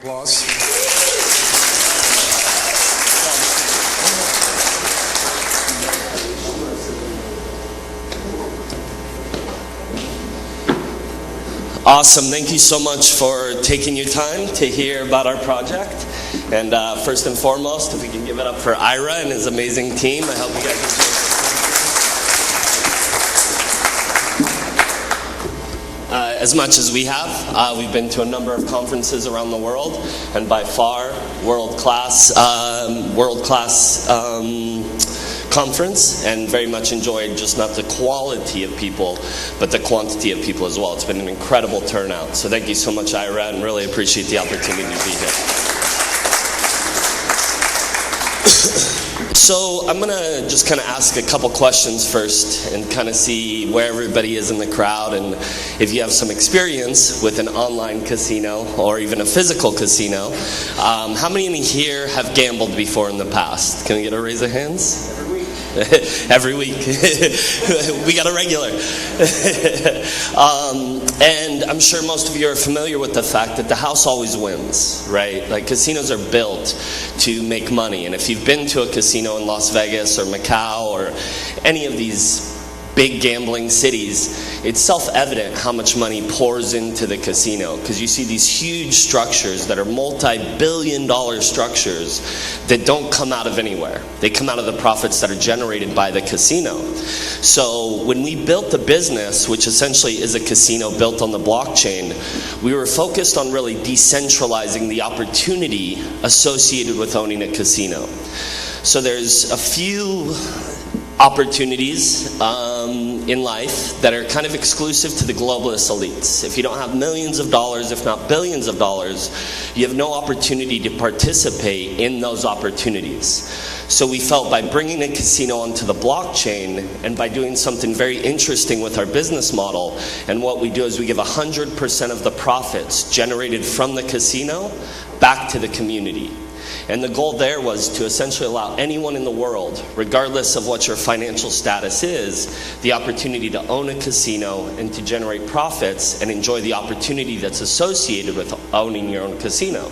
Applause. Awesome. Thank you so much for taking your time to hear about our project. And first and foremost, if we can give it up for Ira and his amazing team. I hope you guys enjoy it. As much as we have, we've been to a number of conferences around the world, and by far, world-class conference, and very much enjoyed just not the quality of people, but the quantity of people as well. It's been an incredible turnout. So thank you so much, Ira, and really appreciate the opportunity to be here. So I'm going to just kind of ask a couple questions first and kind of see where everybody is in the crowd, and if you have some experience with an online casino or even a physical casino. How many in here have gambled before in the past? Can I get a raise of hands? Every week. We got a regular. And I'm sure most of you are familiar with the fact that the house always wins, right? Like, casinos are built to make money. And if you've been to a casino in Las Vegas or Macau or any of these big gambling cities, it's self-evident how much money pours into the casino, because you see these huge structures that are multi-billion-dollar structures that don't come out of anywhere. They come out of the profits that are generated by the casino. So when we built the business, which essentially is a casino built on the blockchain, we were focused on really decentralizing the opportunity associated with owning a casino. So there's a few opportunities in life that are kind of exclusive to the globalist elites. If you don't have millions of dollars, if not billions of dollars, you have no opportunity to participate in those opportunities. So we felt by bringing a casino onto the blockchain and by doing something very interesting with our business model, and what we do is we give 100% of the profits generated from the casino back to the community. And the goal there was to essentially allow anyone in the world, regardless of what your financial status is, the opportunity to own a casino and to generate profits and enjoy the opportunity that's associated with owning your own casino.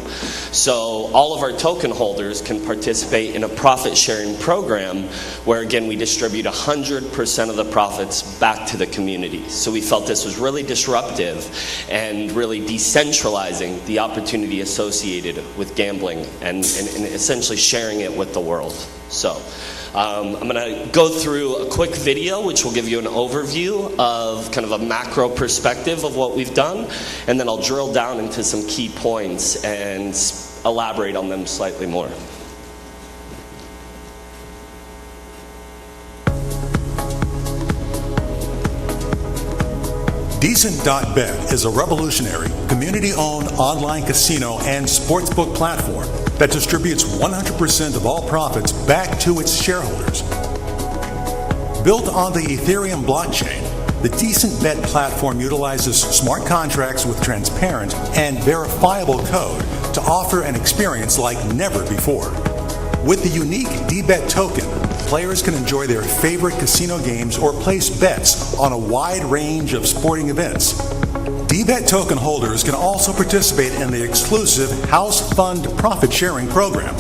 So all of our token holders can participate in a profit-sharing program where, again, we distribute 100% of the profits back to the community. So we felt this was really disruptive and really decentralizing the opportunity associated with gambling and essentially sharing it with the world. So I'm going to go through a quick video which will give you an overview of kind of a macro perspective of what we've done, and then I'll drill down into some key points and elaborate on them slightly more. Decent.bet is a revolutionary, community-owned online casino and sportsbook platform that distributes 100% of all profits back to its shareholders. Built on the Ethereum blockchain, the Decent.bet platform utilizes smart contracts with transparent and verifiable code to offer an experience like never before. With the unique DBet token, players can enjoy their favorite casino games or place bets on a wide range of sporting events. DBet token holders can also participate in the exclusive House Fund profit sharing program.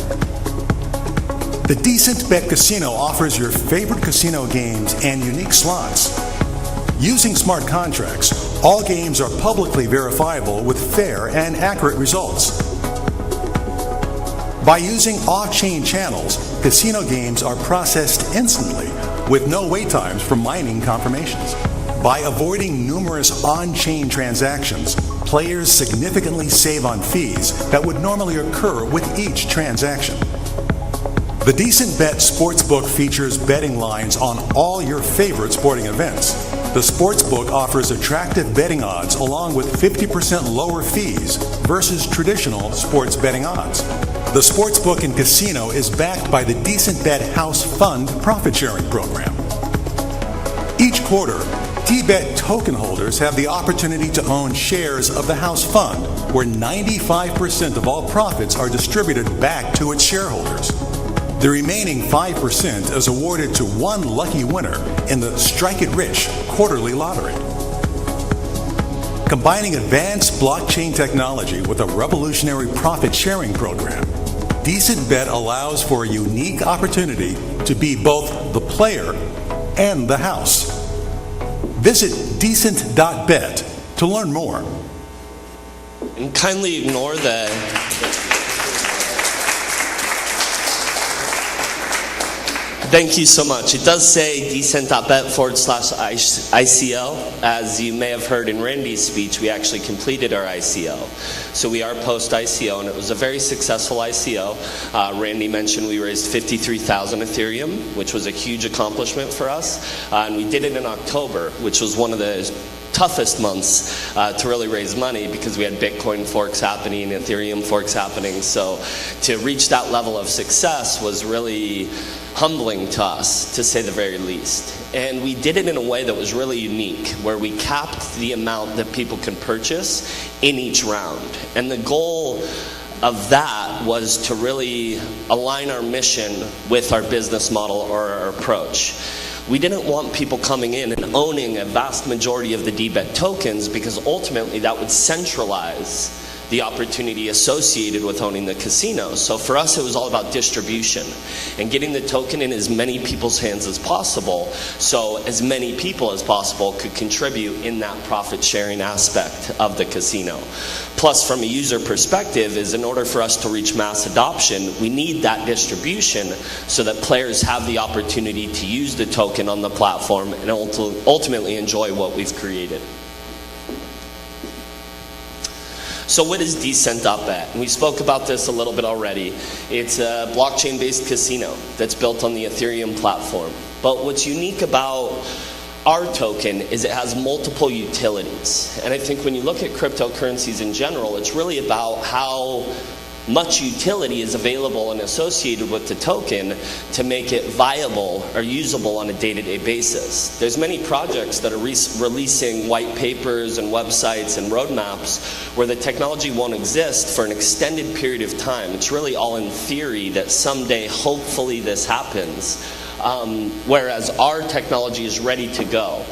The Decent.bet Casino offers your favorite casino games and unique slots. Using smart contracts, all games are publicly verifiable with fair and accurate results. By using off-chain channels, casino games are processed instantly with no wait times for mining confirmations. By avoiding numerous on-chain transactions, players significantly save on fees that would normally occur with each transaction. The Decent.bet Sportsbook features betting lines on all your favorite sporting events. The Sportsbook offers attractive betting odds along with 50% lower fees versus traditional sports betting odds. The Sportsbook and Casino is backed by the Decent.bet House Fund profit sharing program. Each quarter, DBet token holders have the opportunity to own shares of the House Fund, where 95% of all profits are distributed back to its shareholders. The remaining 5% is awarded to one lucky winner in the Strike It Rich quarterly lottery. Combining advanced blockchain technology with a revolutionary profit-sharing program, Decent Bet allows for a unique opportunity to be both the player and the house. Visit decent.bet to learn more. And kindly ignore the Thank you so much. It does say decent.bet/ICO. As you may have heard in Randy's speech, we actually completed our ICO. So we are post-ICO, and it was a very successful ICO. Randy mentioned we raised 53,000 Ethereum, which was a huge accomplishment for us. And we did it in October, which was one of the toughest months to really raise money because we had Bitcoin forks happening, Ethereum forks happening. So to reach that level of success was really humbling to us, to say the very least. And we did it in a way that was really unique, where we capped the amount that people can purchase in each round. And the goal of that was to really align our mission with our business model or our approach. We didn't want people coming in and owning a vast majority of the DBET tokens, because ultimately that would centralize the opportunity associated with owning the casino. So for us, it was all about distribution and getting the token in as many people's hands as possible, so as many people as possible could contribute in that profit-sharing aspect of the casino. Plus, from a user perspective, is in order for us to reach mass adoption, we need that distribution so that players have the opportunity to use the token on the platform and ultimately enjoy what we've created. So what is Decent.bet? And we spoke about this a little bit already. It's a blockchain-based casino that's built on the Ethereum platform. But what's unique about our token is it has multiple utilities. And I think when you look at cryptocurrencies in general, it's really about how much utility is available and associated with the token to make it viable or usable on a day-to-day basis. There's many projects that are releasing white papers and websites and roadmaps where the technology won't exist for an extended period of time. It's really all in theory that someday, hopefully, this happens, whereas our technology is ready to go.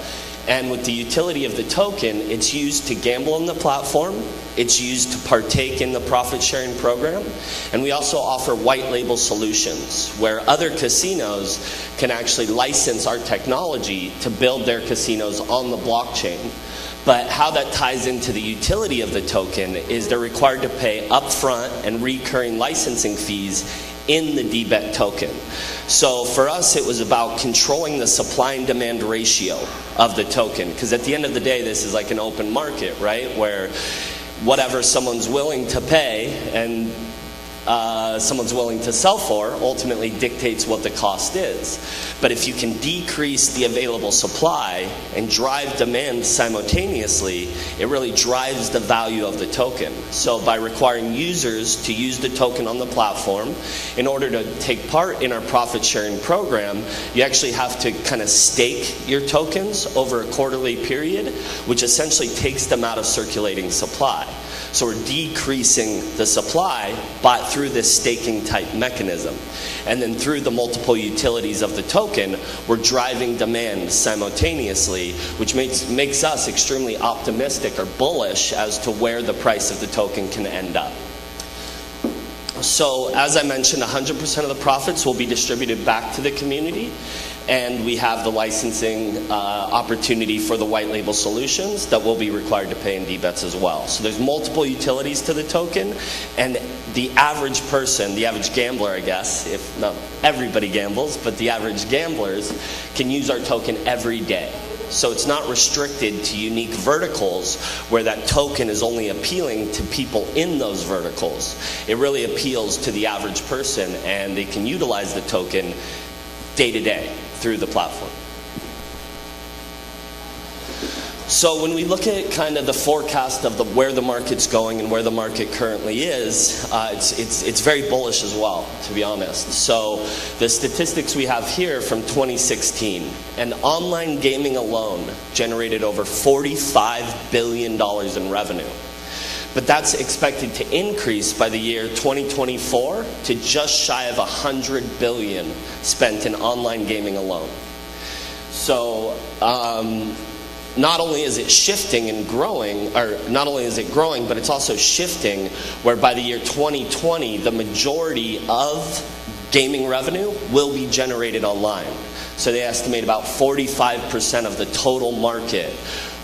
And with the utility of the token, it's used to gamble on the platform, it's used to partake in the profit-sharing program, and we also offer white label solutions where other casinos can actually license our technology to build their casinos on the blockchain. But how that ties into the utility of the token is they're required to pay upfront and recurring licensing fees in the DBET token. So for us, it was about controlling the supply and demand ratio of the token, because at the end of the day, this is like an open market, right? Where whatever someone's willing to pay and someone's willing to sell for ultimately dictates what the cost is. But if you can decrease the available supply and drive demand simultaneously, it really drives the value of the token. So by requiring users to use the token on the platform, in order to take part in our profit sharing program, you actually have to kind of stake your tokens over a quarterly period, which essentially takes them out of circulating supply. So we're decreasing the supply through this staking type mechanism. And then through the multiple utilities of the token, we're driving demand simultaneously, which makes us extremely optimistic or bullish as to where the price of the token can end up. So as I mentioned, 100% of the profits will be distributed back to the community. And we have the licensing opportunity for the white label solutions that will be required to pay in DBETs as well. So there's multiple utilities to the token, and the average person, the average gambler, I guess, if not everybody gambles, but the average gamblers can use our token every day. So it's not restricted to unique verticals where that token is only appealing to people in those verticals. It really appeals to the average person, and they can utilize the token day to day through the platform. So when we look at kind of the forecast of where the market's going and where the market currently is, it's very bullish as well, to be honest. So the statistics we have here from 2016, and online gaming alone generated over $45 billion in revenue. But that's expected to increase by the year 2024 to just shy of $100 billion spent in online gaming alone. So not only is it shifting and growing, or not only is it growing, but it's also shifting, where by the year 2020, the majority of gaming revenue will be generated online. So they estimate about 45% of the total market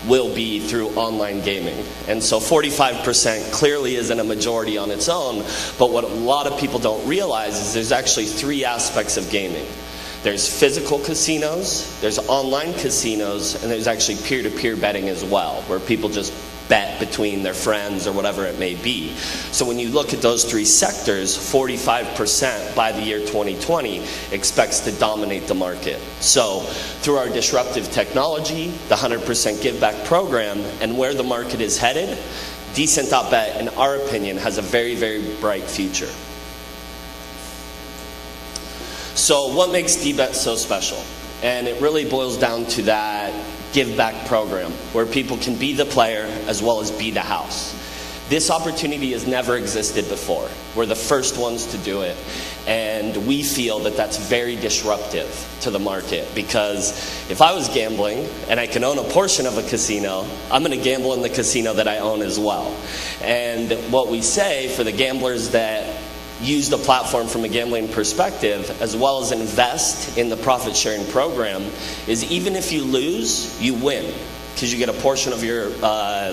will be through online gaming. And so 45% clearly isn't a majority on its own, but what a lot of people don't realize is there's actually three aspects of gaming. There's physical casinos, there's online casinos, and there's actually peer-to-peer betting as well, where people just bet between their friends or whatever it may be. So when you look at those three sectors, 45% by the year 2020 expects to dominate the market. So through our disruptive technology, the 100% Give Back program, and where the market is headed, Decent.bet, in our opinion, has a very, very bright future. So what makes DBet so special? And it really boils down to that Give Back program, where people can be the player as well as be the house. This opportunity has never existed before. We're the first ones to do it, and we feel that that's very disruptive to the market, because if I was gambling and I can own a portion of a casino, I'm going to gamble in the casino that I own as well. And what we say for the gamblers that use the platform from a gambling perspective, as well as invest in the profit sharing program, is even if you lose, you win, because you get a portion of your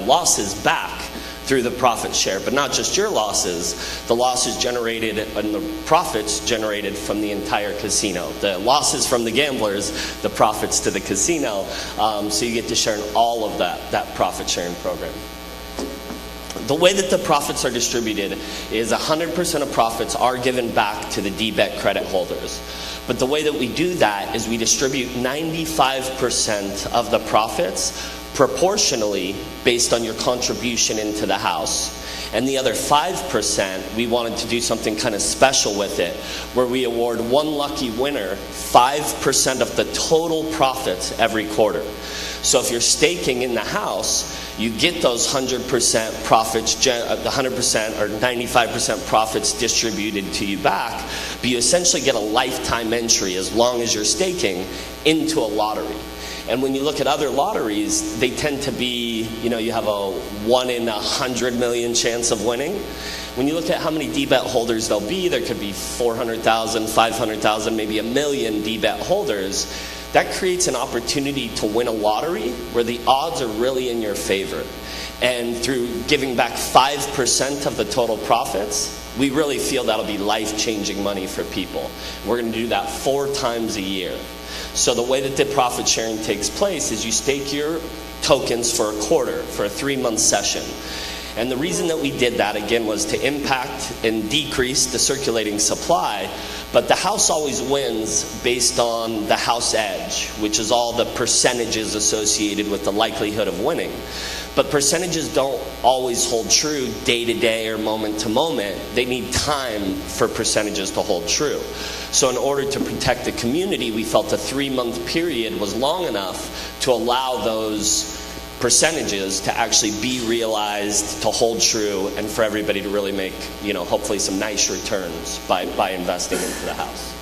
losses back through the profit share. But not just your losses, the losses generated and the profits generated from the entire casino. The losses from the gamblers, the profits to the casino, so you get to share in all of that profit sharing program. The way that the profits are distributed is 100% of profits are given back to the DBet credit holders. But the way that we do that is we distribute 95% of the profits proportionally based on your contribution into the house. And the other 5%, we wanted to do something kind of special with it, where we award one lucky winner 5% of the total profits every quarter. So if you're staking in the house, you get those 100% profits, the 100% or 95% profits distributed to you back, but you essentially get a lifetime entry as long as you're staking into a lottery. And when you look at other lotteries, they tend to be, you have a 1 in 100 million chance of winning. When you look at how many DBet holders there'll be, there could be 400,000, 500,000, maybe a million DBet holders. That creates an opportunity to win a lottery where the odds are really in your favor. And through giving back 5% of the total profits, we really feel that'll be life-changing money for people. We're going to do that 4 times a year. So the way that the profit sharing takes place is you stake your tokens for a quarter, for a 3-month session. And the reason that we did that, again, was to impact and decrease the circulating supply. But the house always wins based on the house edge, which is all the percentages associated with the likelihood of winning. But percentages don't always hold true day to day or moment to moment. They need time for percentages to hold true. So in order to protect the community, we felt a 3-month period was long enough to allow those percentages to actually be realized, to hold true, and for everybody to really make, hopefully some nice returns by investing into the house.